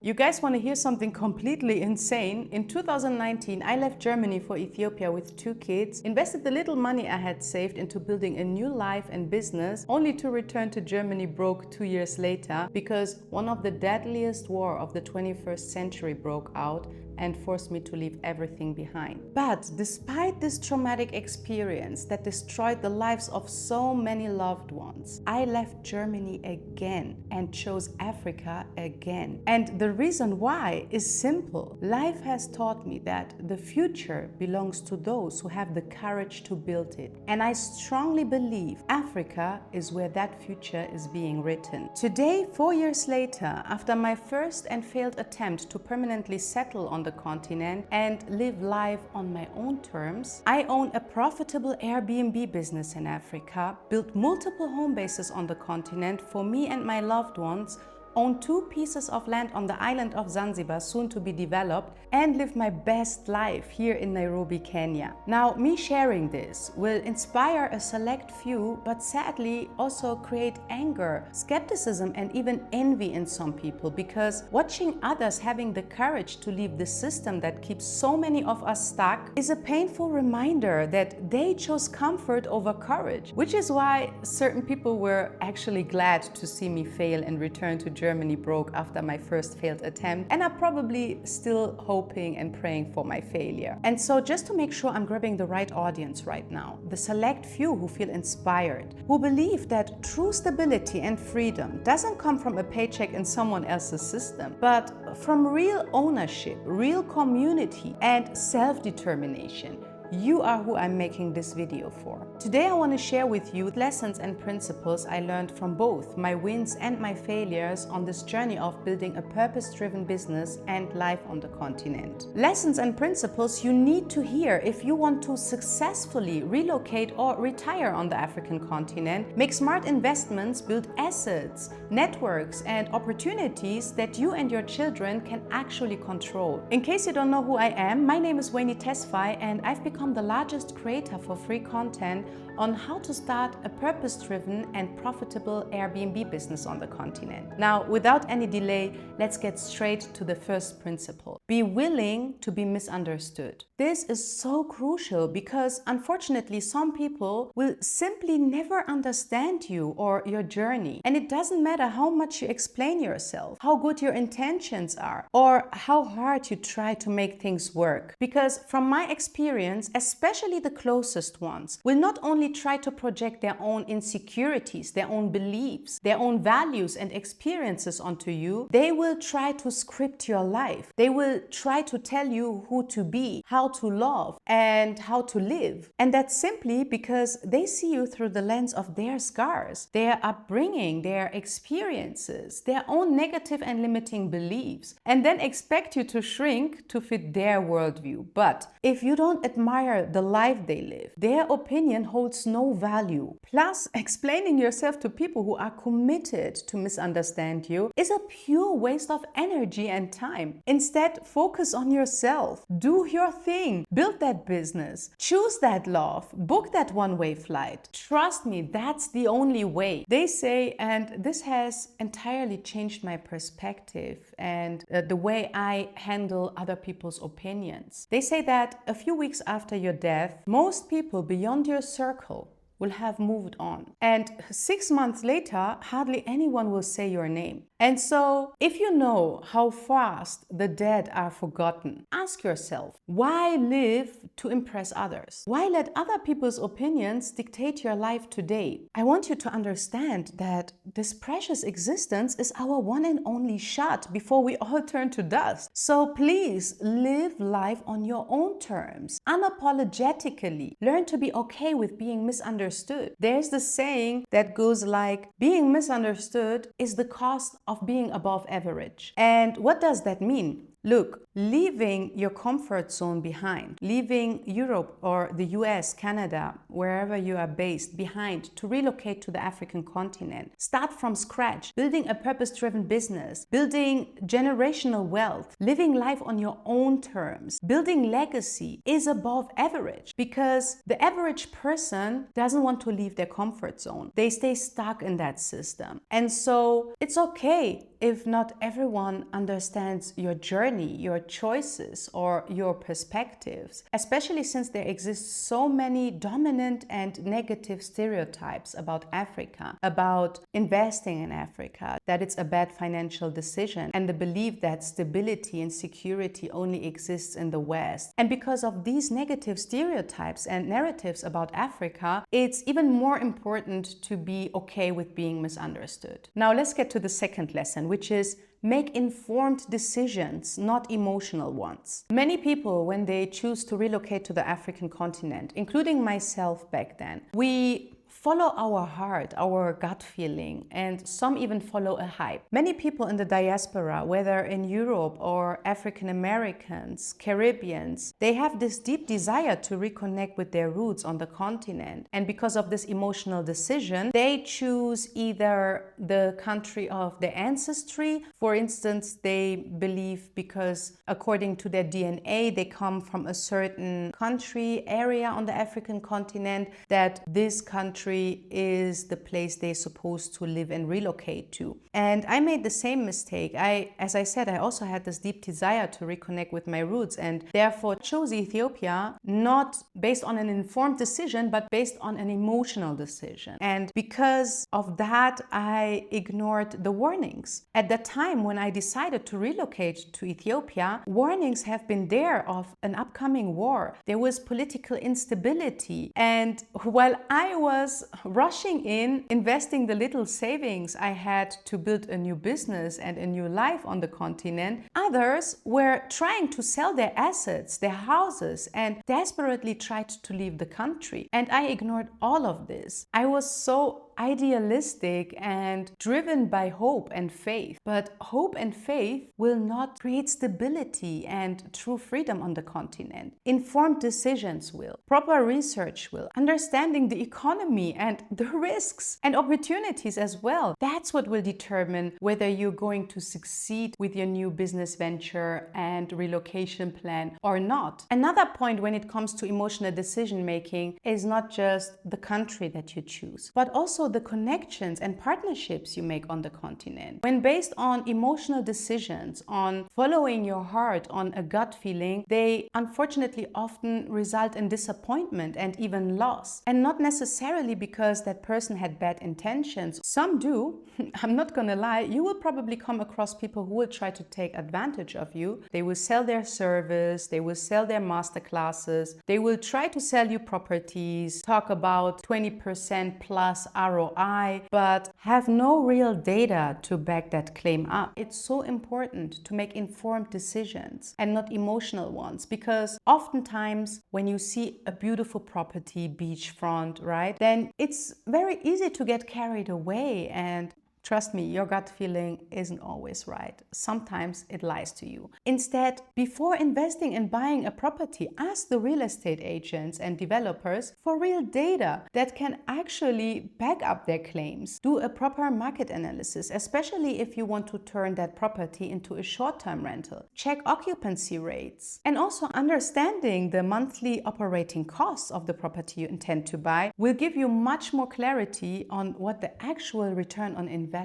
You guys want to hear something completely insane? In 2019, I left Germany for Ethiopia with 2 kids, invested the little money I had saved into building a new life and business, only to return to Germany broke 2 years later because one of the deadliest wars of the 21st century broke out and forced me to leave everything behind. But despite this traumatic experience that destroyed the lives of so many loved ones, I left Germany again and chose Africa again. And the reason why is simple. Life has taught me that the future belongs to those who have the courage to build it. And I strongly believe Africa is where that future is being written. Today, 4 years later, after my first and failed attempt to permanently settle on the continent and live life on my own terms, I own a profitable Airbnb business in Africa, built multiple home bases on the continent for me and my loved ones, own 2 pieces of land on the island of Zanzibar, soon to be developed, and live my best life here in Nairobi, Kenya. Now, me sharing this will inspire a select few, but sadly also create anger, skepticism, and even envy in some people, because watching others having the courage to leave the system that keeps so many of us stuck is a painful reminder that they chose comfort over courage, which is why certain people were actually glad to see me fail and return to Germany broke after my first failed attempt, and are probably still hoping and praying for my failure. And so, just to make sure I'm grabbing the right audience right now, the select few who feel inspired, who believe that true stability and freedom doesn't come from a paycheck in someone else's system, but from real ownership, real community, and self-determination. You are who I'm making this video for. Today I want to share with you lessons and principles I learned from both my wins and my failures on this journey of building a purpose-driven business and life on the continent. Lessons and principles you need to hear if you want to successfully relocate or retire on the African continent, make smart investments, build assets, networks, and opportunities that you and your children can actually control. In case you don't know who I am, my name is Wayne Tesfaye, and I've become the largest creator for free content on how to start a purpose-driven and profitable Airbnb business on the continent. Now, without any delay, let's get straight to the first principle. Be willing to be misunderstood. This is so crucial because unfortunately some people will simply never understand you or your journey. And it doesn't matter how much you explain yourself, how good your intentions are, or how hard you try to make things work. Because from my experience, especially the closest ones, will not only try to project their own insecurities, their own beliefs, their own values and experiences onto you, they will try to script your life. They will try to tell you who to be, how to love, and how to live. And that's simply because they see you through the lens of their scars, their upbringing, their experiences, their own negative and limiting beliefs, and then expect you to shrink to fit their worldview. But if you don't admire the life they live, their opinion holds no value. Plus, explaining yourself to people who are committed to misunderstand you is a pure waste of energy and time. Instead, focus on yourself. Do your thing. Build that business. Choose that love. Book that one-way flight. Trust me, that's the only way. They say, and this has entirely changed my perspective and the way I handle other people's opinions. They say that a few weeks after your death, most people beyond your circle will have moved on. And 6 months later, hardly anyone will say your name. And so, if you know how fast the dead are forgotten, ask yourself, why live to impress others? Why let other people's opinions dictate your life today? I want you to understand that this precious existence is our one and only shot before we all turn to dust. So please live life on your own terms, unapologetically. Learn to be okay with being misunderstood. There's the saying that goes like, being misunderstood is the cost of being above average. And what does that mean? Look, leaving your comfort zone behind, leaving Europe or the US, Canada, wherever you are based behind to relocate to the African continent, start from scratch, building a purpose-driven business, building generational wealth, living life on your own terms, building legacy is above average because the average person doesn't want to leave their comfort zone. They stay stuck in that system. And so it's okay if not everyone understands your journey, your choices, or your perspectives, especially since there exist so many dominant and negative stereotypes about Africa, about investing in Africa, that it's a bad financial decision, and the belief that stability and security only exists in the West. And because of these negative stereotypes and narratives about Africa, it's even more important to be okay with being misunderstood. Now let's get to the second lesson, which is make informed decisions, not emotional ones. Many people, when they choose to relocate to the African continent, including myself back then, we follow our heart, our gut feeling, and some even follow a hype. Many people in the diaspora, whether in Europe or African Americans, Caribbeans, they have this deep desire to reconnect with their roots on the continent. And because of this emotional decision, they choose either the country of their ancestry. For instance, they believe because according to their DNA, they come from a certain country, area on the African continent, that this country is the place they're supposed to live and relocate to. And I made the same mistake. As I said, I also had this deep desire to reconnect with my roots, and therefore chose Ethiopia not based on an informed decision, but based on an emotional decision. And because of that, I ignored the warnings. At the time when I decided to relocate to Ethiopia, warnings have been there of an upcoming war. There was political instability. And while I was rushing in, investing the little savings I had to build a new business and a new life on the continent, others were trying to sell their assets, their houses, and desperately tried to leave the country. And I ignored all of this. I was so idealistic and driven by hope and faith. But hope and faith will not create stability and true freedom on the continent. Informed decisions will. Proper research will. Understanding the economy and the risks and opportunities as well. That's what will determine whether you're going to succeed with your new business venture and relocation plan or not. Another point when it comes to emotional decision making is not just the country that you choose, but also the connections and partnerships you make on the continent. When based on emotional decisions, on following your heart, on a gut feeling, they unfortunately often result in disappointment and even loss. And not necessarily because that person had bad intentions. Some do. I'm not gonna lie. You will probably come across people who will try to take advantage of you. They will sell their service. They will sell their masterclasses. They will try to sell you properties, talk about 20% plus ROI, but have no real data to back that claim up. It's so important to make informed decisions and not emotional ones, because oftentimes when you see a beautiful property, beachfront, right, then it's very easy to get carried away. And trust me, your gut feeling isn't always right. Sometimes it lies to you. Instead, before investing in buying a property, ask the real estate agents and developers for real data that can actually back up their claims. Do a proper market analysis, especially if you want to turn that property into a short-term rental. Check occupancy rates. And also understanding the monthly operating costs of the property you intend to buy will give you much more clarity on what the actual return on investment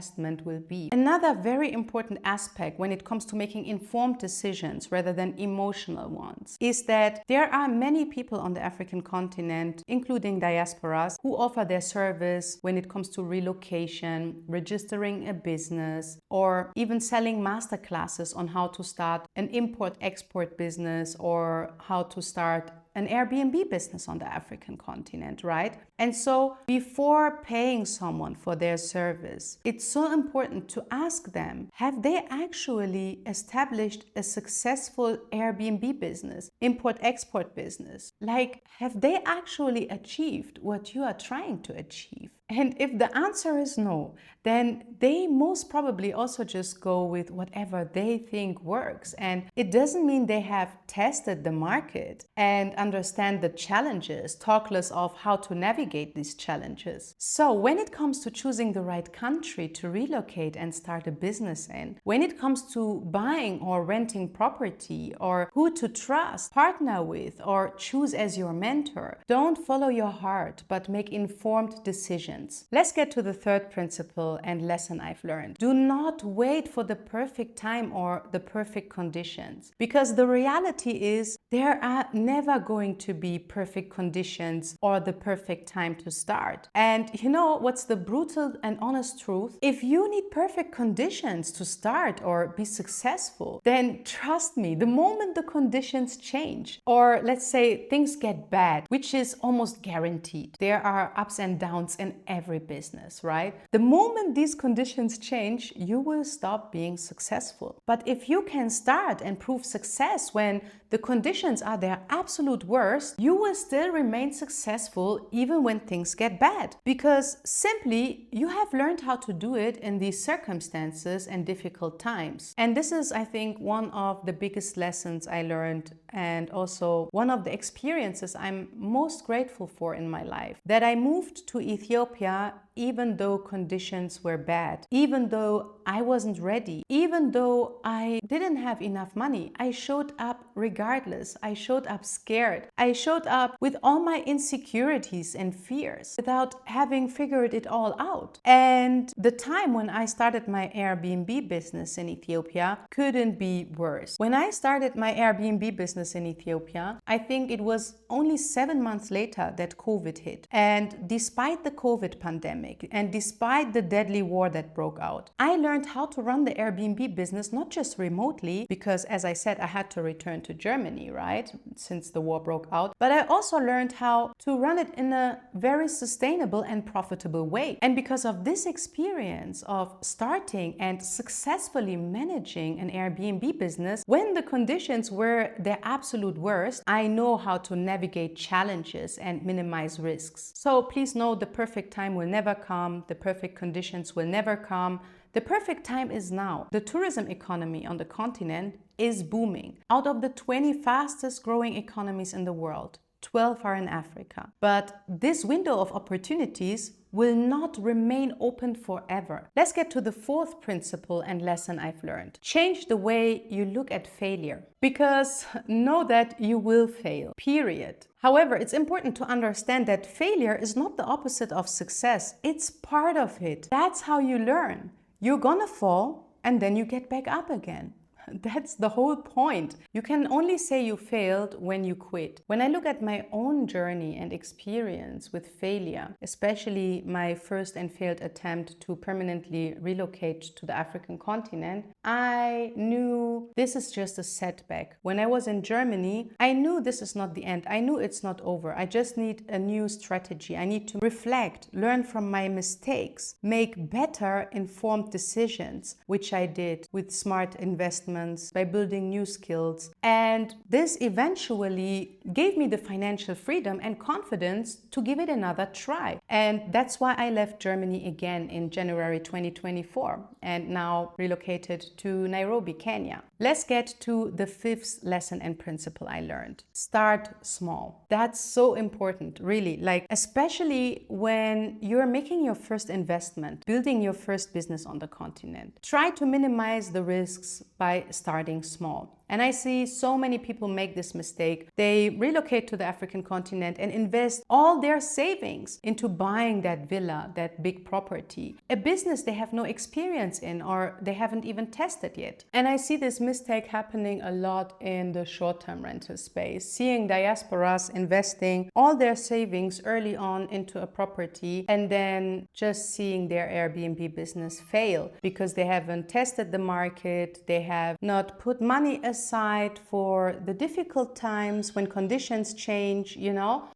will be. Another very important aspect when it comes to making informed decisions rather than emotional ones is that there are many people on the African continent, including diasporas, who offer their service when it comes to relocation, registering a business, or even selling masterclasses on how to start an import-export business or how to start an Airbnb business on the African continent, right? And so before paying someone for their service, it's so important to ask them, have they actually established a successful Airbnb business, import-export business? Like, have they actually achieved what you are trying to achieve? And if the answer is no, then they most probably also just go with whatever they think works. And it doesn't mean they have tested the market and understand the challenges, talk less of how to navigate these challenges. So when it comes to choosing the right country to relocate and start a business in, when it comes to buying or renting property, or who to trust, partner with, or choose as your mentor, don't follow your heart, but make informed decisions. conditions. Let's get to the third principle and lesson I've learned. Do not wait for the perfect time or the perfect conditions, because the reality is there are never going to be perfect conditions or the perfect time to start. And you know what's the brutal and honest truth? If you need perfect conditions to start or be successful, then trust me, the moment the conditions change, or let's say things get bad, which is almost guaranteed, there are ups and downs in every business, right? The moment these conditions change, you will stop being successful. But if you can start and prove success when the conditions are their absolute worst, you will still remain successful even when things get bad, because simply you have learned how to do it in these circumstances and difficult times. And this is, I think, one of the biggest lessons I learned, and also one of the experiences I'm most grateful for in my life, that I moved to Ethiopia even though conditions were bad, even though I wasn't ready, even though I didn't have enough money. I showed up regardless. I showed up scared. I showed up with all my insecurities and fears without having figured it all out. And the time when I started my Airbnb business in Ethiopia couldn't be worse. When I started my Airbnb business in Ethiopia, I think it was only 7 months later that COVID hit. And despite the COVID pandemic, and despite the deadly war that broke out, I learned how to run the Airbnb business not just remotely, because as I said, I had to return to Germany, right, since the war broke out, but I also learned how to run it in a very sustainable and profitable way. And because of this experience of starting and successfully managing an Airbnb business when the conditions were their absolute worst, I know how to navigate challenges and minimize risks. So please know, the perfect time will never come, the perfect conditions will never come. The perfect time is now. The tourism economy on the continent is booming. Out of the 20 fastest growing economies in the world, 12 are in Africa. But this window of opportunities will not remain open forever. Let's get to the fourth principle and lesson I've learned. Change the way you look at failure, because know that you will fail, period. However, it's important to understand that failure is not the opposite of success. It's part of it. That's how you learn. You're gonna fall and then you get back up again. That's the whole point. You can only say you failed when you quit. When I look at my own journey and experience with failure, especially my first and failed attempt to permanently relocate to the African continent, I knew this is just a setback. When I was in Germany, I knew this is not the end. I knew it's not over. I just need a new strategy. I need to reflect, learn from my mistakes, make better informed decisions, which I did with smart investments, by building new skills. And this eventually gave me the financial freedom and confidence to give it another try. And that's why I left Germany again in January 2024 and now relocated to Nairobi, Kenya. Let's get to the fifth lesson and principle I learned. Start small. That's so important, really. Like, especially when you're making your first investment, building your first business on the continent. Try to minimize the risks by starting small. And I see so many people make this mistake. They relocate to the African continent and invest all their savings into buying that villa, that big property, a business they have no experience in or they haven't even tested yet. And I see this mistake happening a lot in the short-term rental space, seeing diasporas investing all their savings early on into a property and then just seeing their Airbnb business fail because they haven't tested the market, they have not put money aside for the difficult times when conditions change,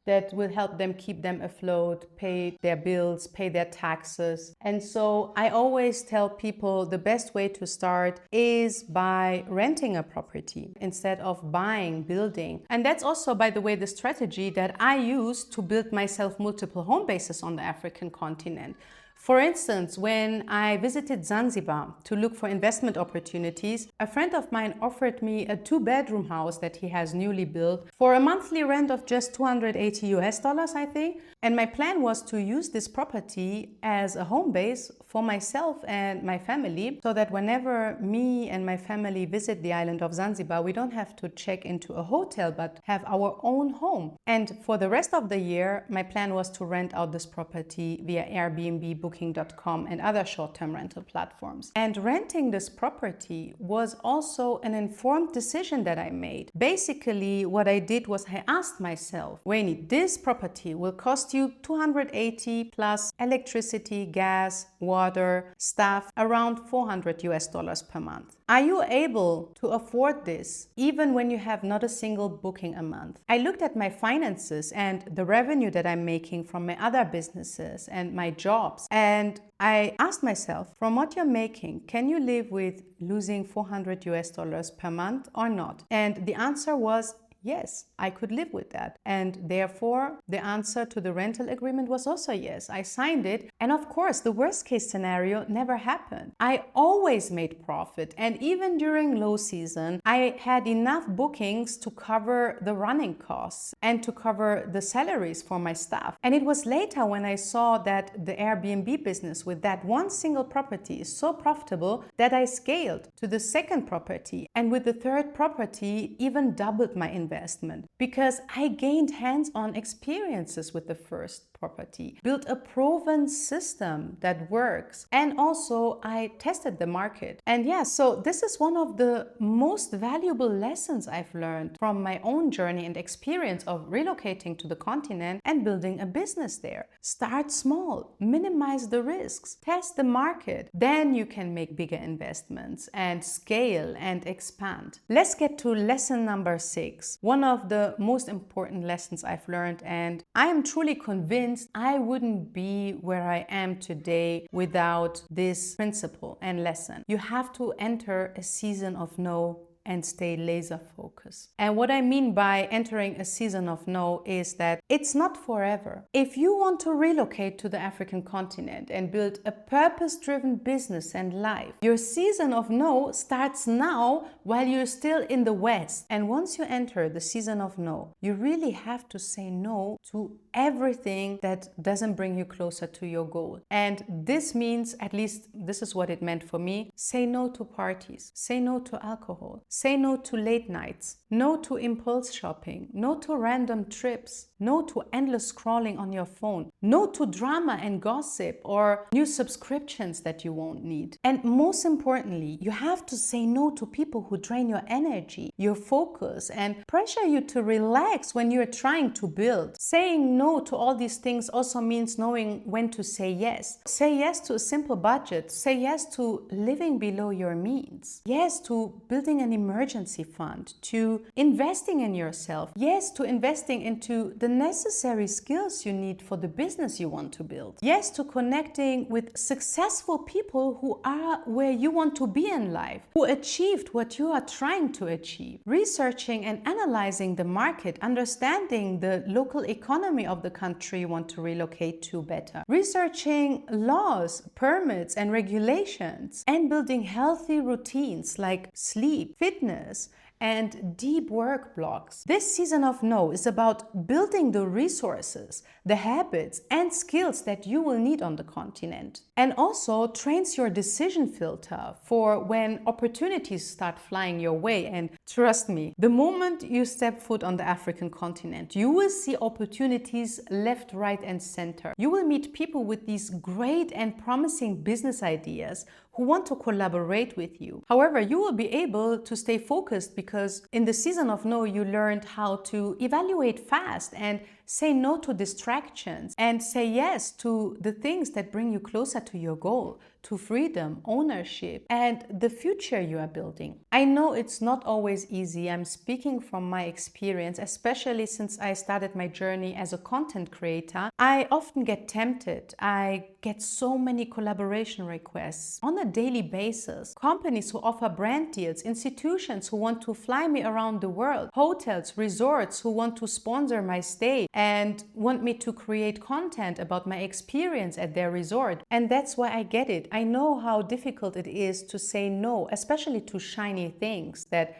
that will help them keep them afloat, pay their bills, pay their taxes. And so I always tell people the best way to start is by renting a property instead of buying, building. And that's also, by the way, the strategy that I use to build myself multiple home bases on the African continent. For instance, when I visited Zanzibar to look for investment opportunities, a friend of mine offered me a 2-bedroom house that he has newly built for a monthly rent of just $280, I think. And my plan was to use this property as a home base for myself and my family, so that whenever me and my family visit the island of Zanzibar, we don't have to check into a hotel, but have our own home. And for the rest of the year, my plan was to rent out this property via Airbnb, Booking.com, and other short-term rental platforms. And renting this property was also an informed decision that I made. Basically, what I did was I asked myself, Wayne, this property will cost you $280 plus electricity, gas, water, staff, around $400 per month. Are you able to afford this even when you have not a single booking a month? I looked at my finances and the revenue that I'm making from my other businesses and my jobs, and I asked myself, from what you're making, can you live with losing $400 per month or not? And the answer was yes, I could live with that. And therefore, the answer to the rental agreement was also yes. I signed it. And of course, the worst case scenario never happened. I always made profit. And even during low season, I had enough bookings to cover the running costs and to cover the salaries for my staff. And it was later when I saw that the Airbnb business with that one single property is so profitable that I scaled to the second property. And with the third property, even doubled my investment, because I gained hands-on experiences with the first property, built a proven system that works, and also I tested the market. And yeah, so this is one of the most valuable lessons I've learned from my own journey and experience of relocating to the continent and building a business there. Start small, minimize the risks, test the market, then you can make bigger investments and scale and expand. Let's get to lesson number 6, one of the most important lessons I've learned, and I am truly convinced I wouldn't be where I am today without this principle and lesson. You have to enter a season of no and stay laser focused. And what I mean by entering a season of no is that it's not forever. If you want to relocate to the African continent and build a purpose-driven business and life, your season of no starts now while you're still in the West. And once you enter the season of no, you really have to say no to everything that doesn't bring you closer to your goal. And this means, at least this is what it meant for me, say no to parties, say no to alcohol, say no to late nights, no to impulse shopping, no to random trips, no to endless scrolling on your phone, no to drama and gossip or new subscriptions that you won't need. And most importantly, you have to say no to people who drain your energy, your focus, and pressure you to relax when you're trying to build. Saying no to all these things also means knowing when to say yes. Say yes to a simple budget. Say yes to living below your means. Yes to building an emergency fund, to investing in yourself. Yes to investing into the necessary skills you need for the business you want to build. Yes to connecting with successful people who are where you want to be in life, who achieved what you are trying to achieve. Researching and analyzing the market, understanding the local economy of the country you want to relocate to better. Researching laws, permits, and regulations, and building healthy routines like sleep, fitness, and deep work blocks. This season of no is about building the resources, the habits, and skills that you will need on the continent. And also trains your decision filter for when opportunities start flying your way. And trust me, the moment you step foot on the African continent, you will see opportunities left, right, and center. You will meet people with these great and promising business ideas who want to collaborate with you. However, you will be able to stay focused because in the season of no, you learned how to evaluate fast and say no to distractions and say yes to the things that bring you closer to your goal. to freedom, ownership, and the future you are building. I know it's not always easy. I'm speaking from my experience, especially since I started my journey as a content creator. I often get tempted. I get so many collaboration requests on a daily basis. Companies who offer brand deals, institutions who want to fly me around the world, hotels, resorts who want to sponsor my stay and want me to create content about my experience at their resort. And that's why I get it. I know how difficult it is to say no, especially to shiny things that,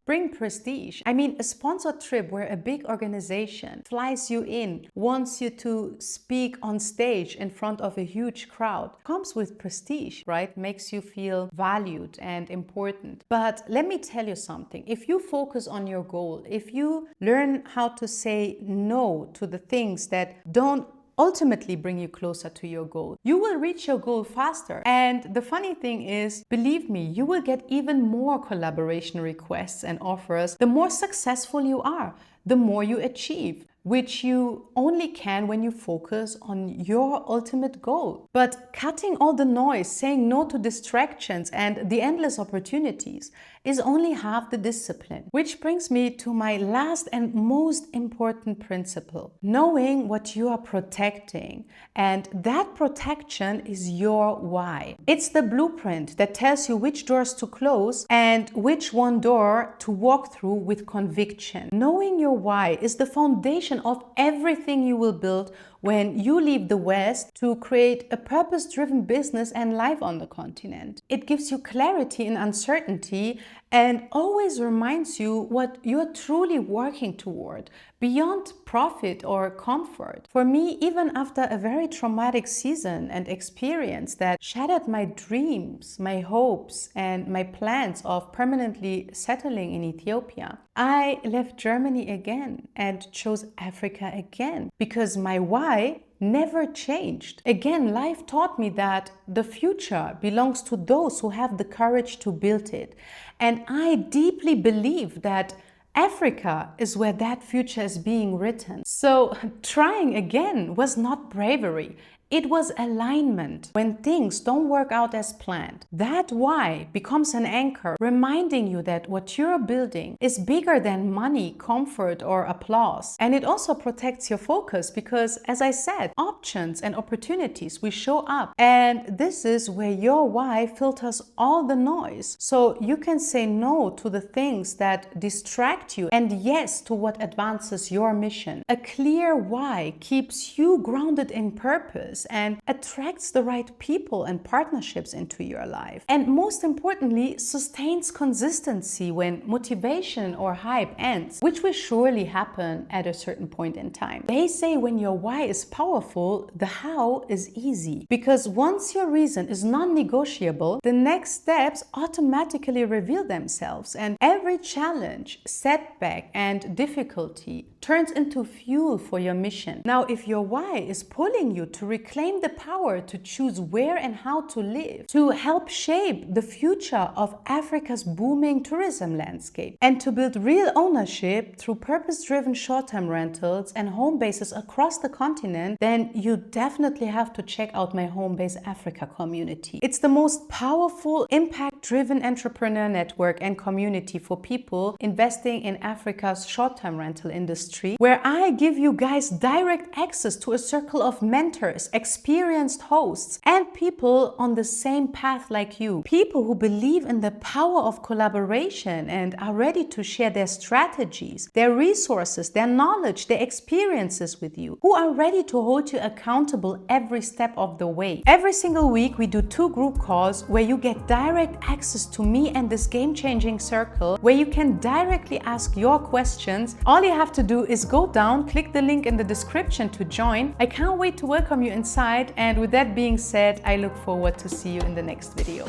bring prestige. I mean, a sponsored trip where a big organization flies you in, wants you to speak on stage in front of a huge crowd, comes with prestige, right? Makes you feel valued and important. But let me tell you something. If you focus on your goal, if you learn how to say no to the things that don't ultimately bring you closer to your goal, you will reach your goal faster. And the funny thing is, believe me, you will get even more collaboration requests and offers the more successful you are, the more you achieve, which you only can when you focus on your ultimate goal. But cutting all the noise, saying no to distractions and the endless opportunities is only half the discipline. Which brings me to my last and most important principle: knowing what you are protecting. And that protection is your why. It's the blueprint that tells you which doors to close and which one door to walk through with conviction. Knowing your why is the foundation of everything you will build when you leave the West to create a purpose-driven business and life on the continent. It gives you clarity in uncertainty and always reminds you what you're truly working toward, beyond profit or comfort. For me, even after a very traumatic season and experience that shattered my dreams, my hopes, and my plans of permanently settling in Ethiopia, I left Germany again and chose Africa again because my why never changed. Again, life taught me that the future belongs to those who have the courage to build it. And I deeply believe that Africa is where that future is being written. So trying again was not bravery. It was alignment. When things don't work out as planned, that why becomes an anchor, reminding you that what you're building is bigger than money, comfort, or applause. And it also protects your focus because, as I said, options and opportunities will show up. And this is where your why filters all the noise. So you can say no to the things that distract you and yes to what advances your mission. A clear why keeps you grounded in purpose and attracts the right people and partnerships into your life. And most importantly, sustains consistency when motivation or hype ends, which will surely happen at a certain point in time. They say when your why is powerful, the how is easy. Because once your reason is non-negotiable, the next steps automatically reveal themselves. And every challenge, setback, and difficulty turns into fuel for your mission. Now, if your why is pulling you to reclaim the power to choose where and how to live, to help shape the future of Africa's booming tourism landscape, and to build real ownership through purpose-driven short-term rentals and home bases across the continent, then you definitely have to check out my Homebase Africa community. It's the most powerful, impact-driven entrepreneur network and community for people investing in Africa's short-term rental industry, where I give you guys direct access to a circle of mentors, experienced hosts, and people on the same path like you. People who believe in the power of collaboration and are ready to share their strategies, their resources, their knowledge, their experiences with you, who are ready to hold you accountable every step of the way. Every single week, we do 2 group calls where you get direct access to me and this game-changing circle, where you can directly ask your questions. All you have to do is go down, click the link in the description to join. I can't wait to welcome you inside, and with that being said, I look forward to see you in the next video.